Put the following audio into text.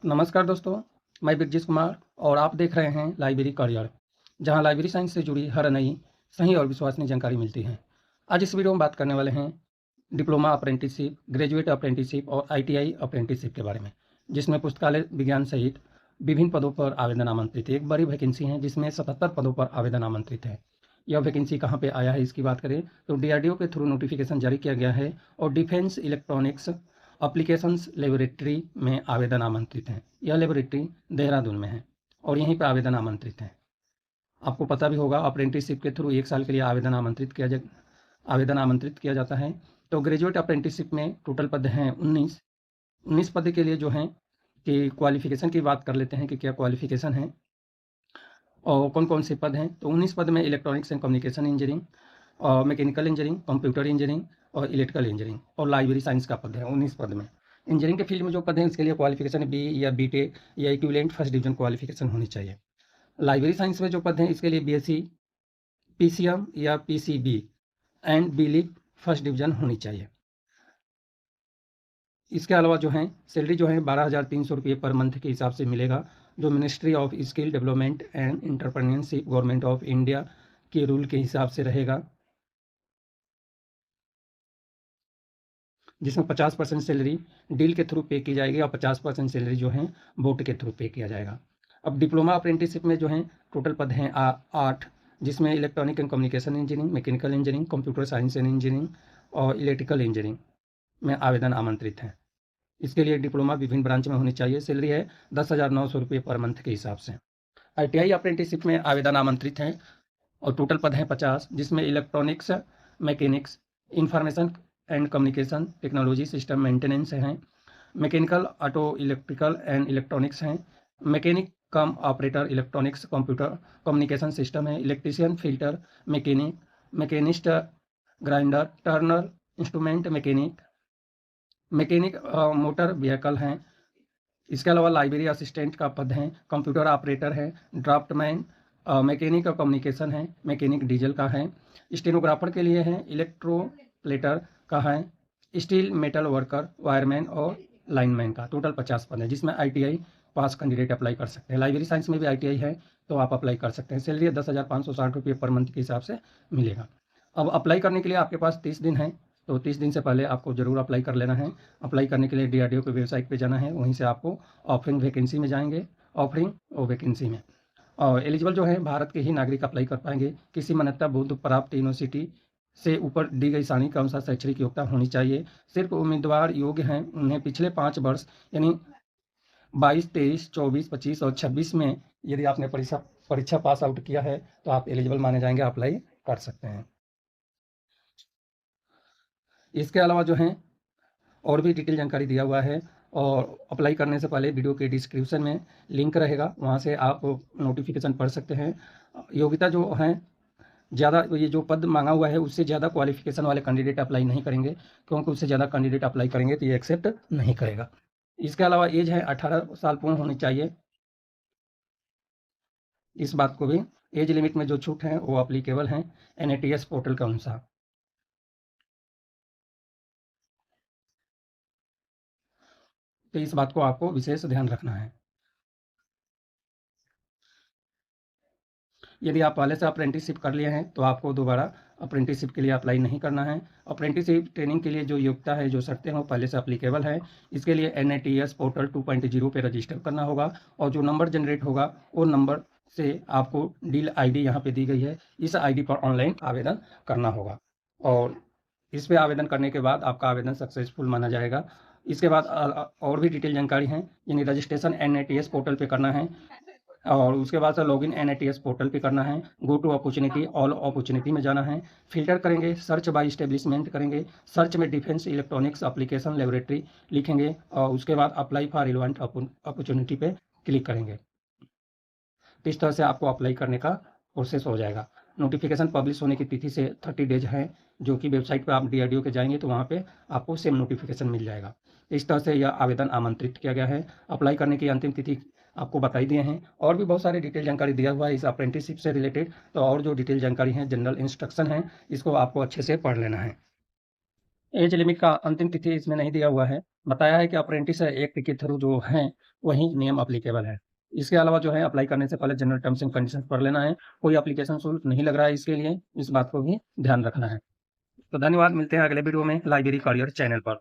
नमस्कार दोस्तों, मैं बिरजेश कुमार और आप देख रहे हैं लाइब्रेरी करियर, जहां लाइब्रेरी साइंस से जुड़ी हर नई, सही और विश्वसनीय जानकारी मिलती है। आज इस वीडियो में बात करने वाले हैं डिप्लोमा अप्रेंटिसशिप, ग्रेजुएट अप्रेंटिसशिप और आईटीआई अप्रेंटिसशिप के बारे में, जिसमें पुस्तकालय विज्ञान सहित विभिन्न पदों पर आवेदन आमंत्रित है। एक बड़ी वैकेंसी है जिसमें 77 पदों पर आवेदन आमंत्रित है। यह वैकेंसी कहाँ पे आया है इसकी बात करें तो डीआरडीओ के थ्रू नोटिफिकेशन जारी किया गया है और डिफेंस इलेक्ट्रॉनिक्स एप्लीकेशंस लेबोरेटरी में आवेदन आमंत्रित हैं। यह लेबोरेटरी देहरादून में है और यहीं पर आवेदन आमंत्रित हैं। आपको पता भी होगा अप्रेंटिसशिप के थ्रू 1 साल के लिए आवेदन आमंत्रित किया जाता है। तो ग्रेजुएट अप्रेंटिसशिप में टोटल पद हैं 19 पद के लिए जो हैं कि क्वालिफिकेशन की बात कर लेते हैं कि क्या क्वालिफिकेशन है और कौन-कौन से पद हैं। तो 19 पद में इलेक्ट्रॉनिक्स एंड कम्युनिकेशन इंजीनियरिंग और मैकेनिकल इंजीनियरिंग, कंप्यूटर इंजीनियरिंग और इलेक्ट्रिकल इंजीनियरिंग और लाइब्रेरी साइंस का पद है 19 पद में। इंजीनियरिंग के फील्ड में जो पद हैं इसके लिए क्वालिफिकेशन बी या बीटेक या इक्विवेलेंट फर्स्ट डिवीजन क्वालिफिकेशन होनी चाहिए। लाइब्रेरी साइंस में जो पद हैं इसके लिए बीएससी, पीसीएम या पीसीबी एंड बीलिब फर्स्ट डिवीजन होनी चाहिए। इसके अलावा जो है सैलरी जो है 12,300 रुपये पर मंथ के हिसाब से मिलेगा, जो ministry of skill development and entrepreneurship government of India के रूल के हिसाब से रहेगा, जिसमें 50% सैलरी डील के थ्रू पे की जाएगी और 50% सैलरी जो है बोट के थ्रू पे किया जाएगा। अब डिप्लोमा अप्रेंटिसशिप में जो है टोटल पद हैं 8, जिसमें electronic and communication engineering, mechanical engineering, computer science and engineering और इलेक्ट्रिकल इंजीनियरिंग में आवेदन आमंत्रित हैं। इसके लिए डिप्लोमा विभिन्न ब्रांच में होनी चाहिए। सैलरी है 10,900 रुपये पर मंथ के हिसाब से। आईटीआई अप्रेंटिसशिप में आवेदन आमंत्रित हैं और टोटल पद हैं 50, जिसमें electronics, mechanics, information and communication technology system maintenance हैं, mechanical, auto, electrical and electronics हैं, mechanic cum operator electronics, computer communication system है, electrician, filter mechanic, machinist, grinder, turner, instrument mechanic, mechanic motor vehicle हैं। इसके अलावा library assistant का पद है, computer operator है, ड्राफ्टमैन, मैकेनिक और कम्युनिकेशन है, मैकेनिक डीजल का है, स्टेनोग्राफर के लिए है, इलेक्ट्रोप्लेटर का है, स्टील मेटल वर्कर, वायरमैन और लाइनमैन का। टोटल 50 पद है, जिसमें आईटीआई पास कैंडिडेट अप्लाई कर सकते हैं। लाइब्रेरी साइंस में भी आईटीआई है तो आप अप्लाई कर सकते हैं। सैलरी 10,560 रुपये पर मंथ के हिसाब से मिलेगा। अब अप्लाई करने के लिए आपके पास 30 दिन है, तो 30 दिन से पहले आपको ज़रूर अप्लाई कर लेना है। अप्लाई करने के लिए डीआरडीओ की वेबसाइट पे जाना है, वहीं से आपको ऑफरिंग वैकेंसी में जाएंगे, ऑफरिंग और वैकेंसी में। और एलिजिबल जो है भारत के ही नागरिक अप्लाई कर पाएंगे। किसी मान्यता बोध प्राप्त यूनिवर्सिटी से ऊपर दी गई सारणी के अनुसार शैक्षणिक योग्यता होनी चाहिए। सिर्फ उम्मीदवार योग्य हैं उन्हें पिछले 5 वर्ष यानी 22, 23, 24, 25 और 26 में यदि आपने परीक्षा पास आउट किया है तो आप एलिजिबल माने जाएंगे, अप्लाई कर सकते हैं। इसके अलावा जो है और भी डिटेल जानकारी दिया हुआ है और अप्लाई करने से पहले वीडियो के डिस्क्रिप्शन में लिंक रहेगा, वहाँ से आप नोटिफिकेशन पढ़ सकते हैं। योग्यता जो है ज़्यादा, ये जो पद मांगा हुआ है उससे ज़्यादा क्वालिफिकेशन वाले कैंडिडेट अप्लाई नहीं करेंगे, क्योंकि उससे ज़्यादा कैंडिडेट अप्लाई करेंगे तो ये एक्सेप्ट नहीं करेगा। इसके अलावा एज है 18 साल पूर्ण होनी चाहिए। इस बात को भी, एज लिमिट में जो छूट है वो अप्लीकेबल हैं एनएटीएस पोर्टल के अनुसार। तो इस बात को आपको विशेष ध्यान रखना है। यदि आप पहले से अप्रेंटिसशिप कर लिए हैं तो आपको दोबारा अप्रेंटिसशिप के लिए अप्लाई नहीं करना है। अप्रेंटिसशिप ट्रेनिंग के लिए जो योग्यता है, जो शर्तें हैं वो पहले से अप्लीकेबल है। इसके लिए एनएटीएस पोर्टल 2.0 पे रजिस्टर करना होगा और जो नंबर जनरेट होगा वो नंबर से आपको डील आईडी यहाँ पे दी गई है, इस आईडी पर ऑनलाइन आवेदन करना होगा और इस पे आवेदन करने के बाद आपका आवेदन सक्सेसफुल माना जाएगा। इसके बाद और भी डिटेल जानकारी है, यानी रजिस्ट्रेशन एनएटीएस पोर्टल पे करना है और उसके बाद से लॉगिन एनएटीएस पोर्टल पे करना है। Go to opportunity, all opportunity में जाना है, फिल्टर करेंगे, सर्च बाय इस्टेब्लिशमेंट करेंगे, सर्च में डिफेंस इलेक्ट्रॉनिक्स एप्लीकेशन लेबोरेटरी लिखेंगे और उसके बाद अप्लाई फॉर रिलेवेंट अपॉर्चुनिटी पे क्लिक करेंगे। तो इस तरह से आपको अप्लाई करने का प्रोसेस हो जाएगा। नोटिफिकेशन पब्लिश होने की तिथि से 30 डेज है, जो कि वेबसाइट पर आप डीआरडीओ के जाएंगे तो वहाँ पे आपको सेम नोटिफिकेशन मिल जाएगा। इस तरह से यह आवेदन आमंत्रित किया गया है। अप्लाई करने की अंतिम तिथि आपको बताई दिए हैं और भी बहुत सारी डिटेल जानकारी दिया हुआ है इस अप्रेंटिसशिप से रिलेटेड। तो और जो डिटेल जानकारी है, जनरल इंस्ट्रक्शन है, इसको आपको अच्छे से पढ़ लेना है। एज लिमिट का अंतिम तिथि इसमें नहीं दिया हुआ है। बताया है कि अप्रेंटिस एक्ट के थ्रू जो हैं वही नियम अप्लीकेबल है। इसके अलावा जो है अप्लाई करने से पहले जनरल टर्म्स एंड कंडीशंस पढ़ लेना है। कोई एप्लीकेशन शुल्क नहीं लग रहा है इसके लिए, इस बात को भी ध्यान रखना है। तो धन्यवाद, मिलते हैं अगले वीडियो में लाइब्रेरी करियर चैनल पर।